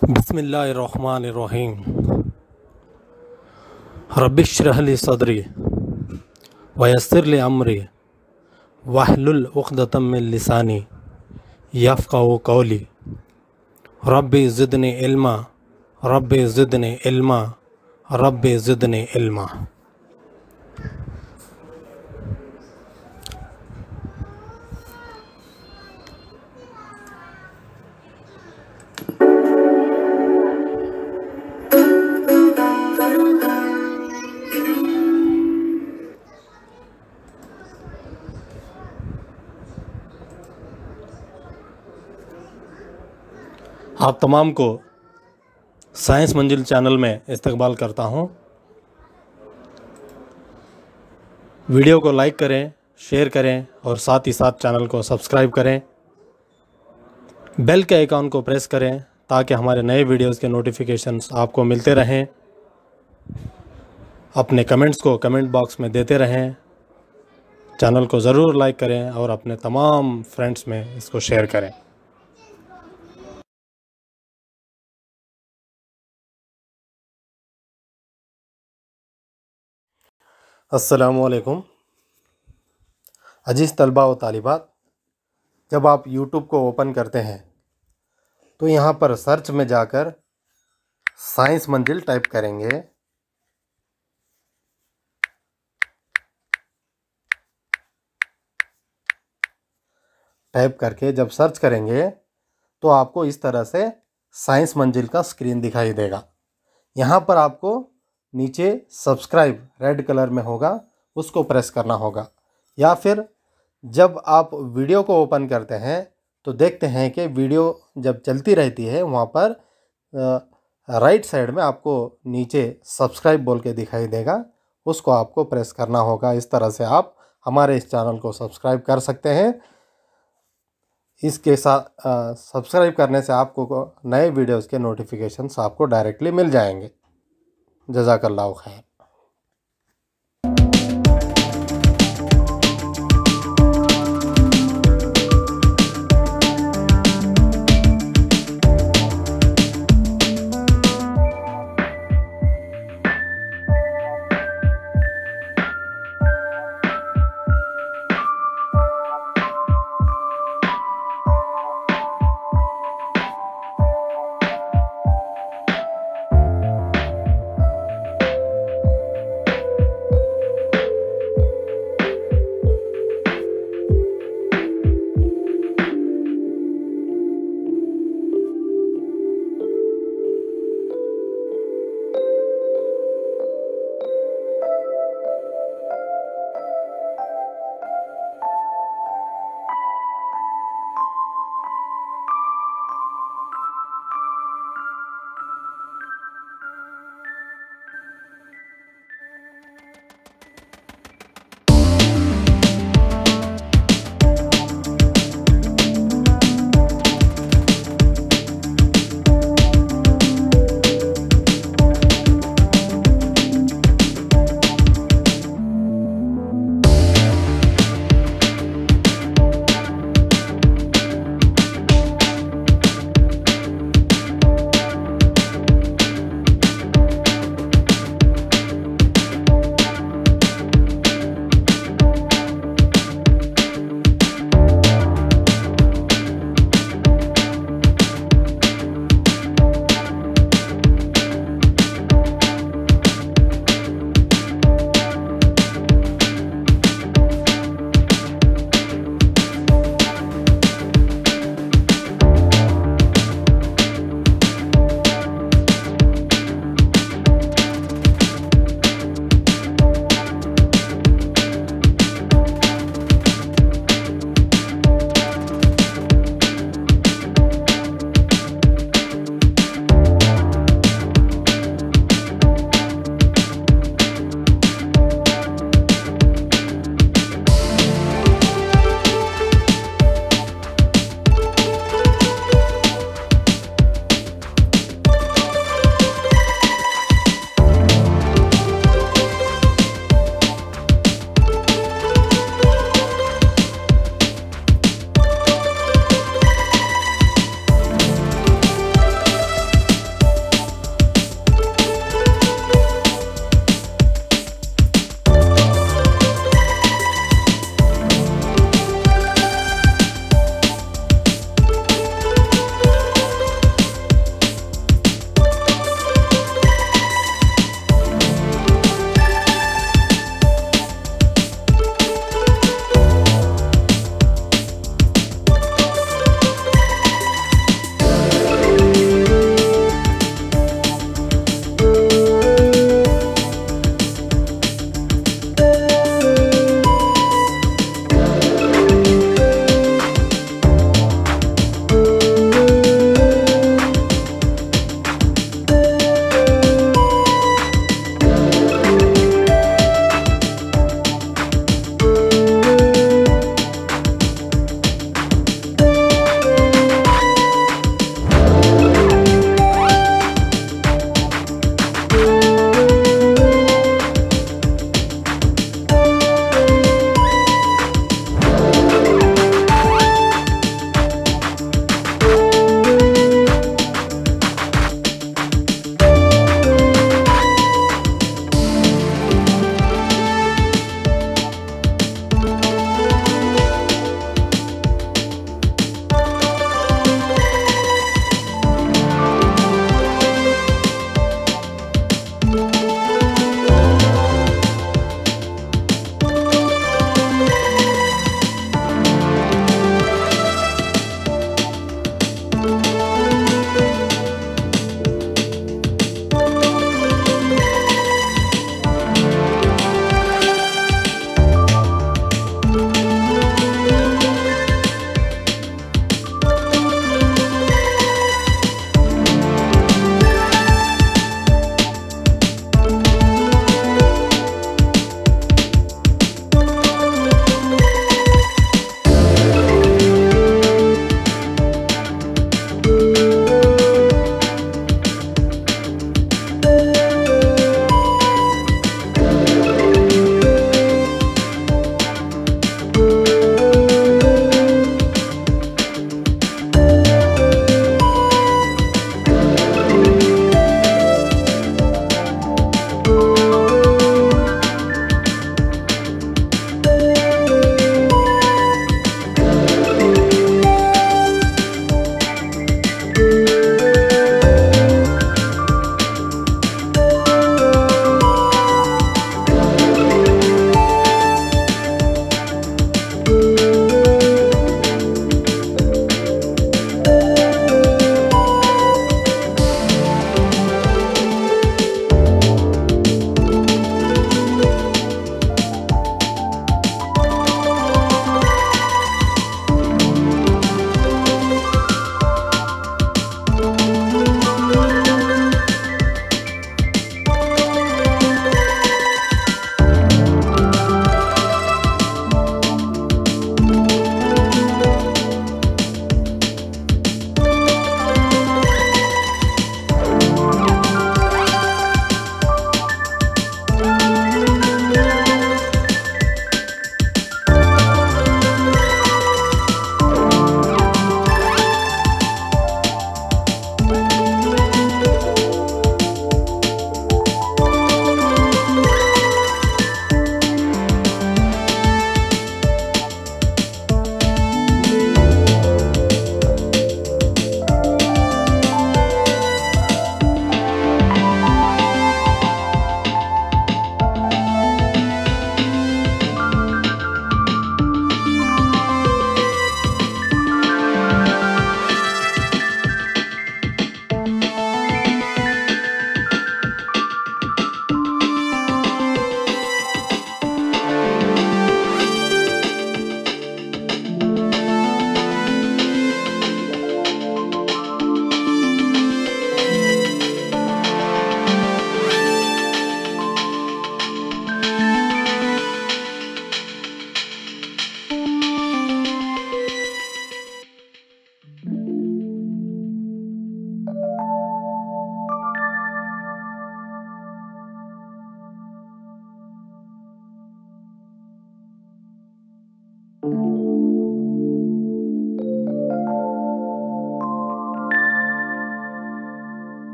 बिस्मिल्लाहिर्रहमानिर्रहीम। रब्बिश्रह ली सदरी वयस्सिर ली अमरी वहलुल उक़दतम मिन लिसानी यफ़क़हू क़ौली। रब्बी ज़िदनी इल्मा, रब्बी ज़िदनी इल्मा, रब्बी ज़िदनी इल्मा। आप तमाम को साइंस मंजिल चैनल में इस्तकबाल करता हूँ। वीडियो को लाइक करें, शेयर करें और साथ ही साथ चैनल को सब्सक्राइब करें। बेल के आइकॉन को प्रेस करें ताकि हमारे नए वीडियोस के नोटिफिकेशंस आपको मिलते रहें। अपने कमेंट्स को कमेंट बॉक्स में देते रहें। चैनल को ज़रूर लाइक करें और अपने तमाम फ्रेंड्स में इसको शेयर करें। अस्सलामुअलैकुम अजीज़ तलबा व तालिबात, जब आप यूट्यूब को ओपन करते हैं तो यहाँ पर सर्च में जाकर साइंस मंजिल टाइप करेंगे। टाइप करके जब सर्च करेंगे तो आपको इस तरह से साइंस मंजिल का स्क्रीन दिखाई देगा। यहाँ पर आपको नीचे सब्सक्राइब रेड कलर में होगा, उसको प्रेस करना होगा। या फिर जब आप वीडियो को ओपन करते हैं तो देखते हैं कि वीडियो जब चलती रहती है वहाँ पर राइट साइड में आपको नीचे सब्सक्राइब बोल के दिखाई देगा, उसको आपको प्रेस करना होगा। इस तरह से आप हमारे इस चैनल को सब्सक्राइब कर सकते हैं। इसके साथ सब्सक्राइब करने से आपको नए वीडियोस के नोटिफिकेशंस आपको डायरेक्टली मिल जाएंगे। जज़ाकल्लाहु खैर।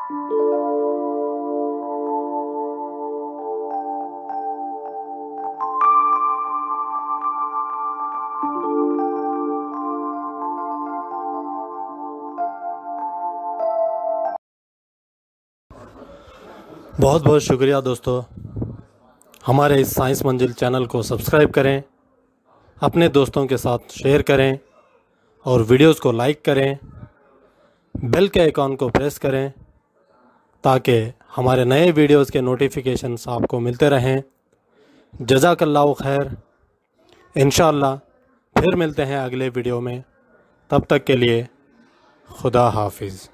बहुत बहुत शुक्रिया दोस्तों। हमारे इस साइंस मंजिल चैनल को सब्सक्राइब करें, अपने दोस्तों के साथ शेयर करें और वीडियोस को लाइक करें। बेल के आइकॉन को प्रेस करें ताकि हमारे नए वीडियोस के नोटिफिकेशंस आपको मिलते रहें। जज़ाकल्लाहु खैर। इंशाअल्लाह फिर मिलते हैं अगले वीडियो में। तब तक के लिए खुदा हाफिज़।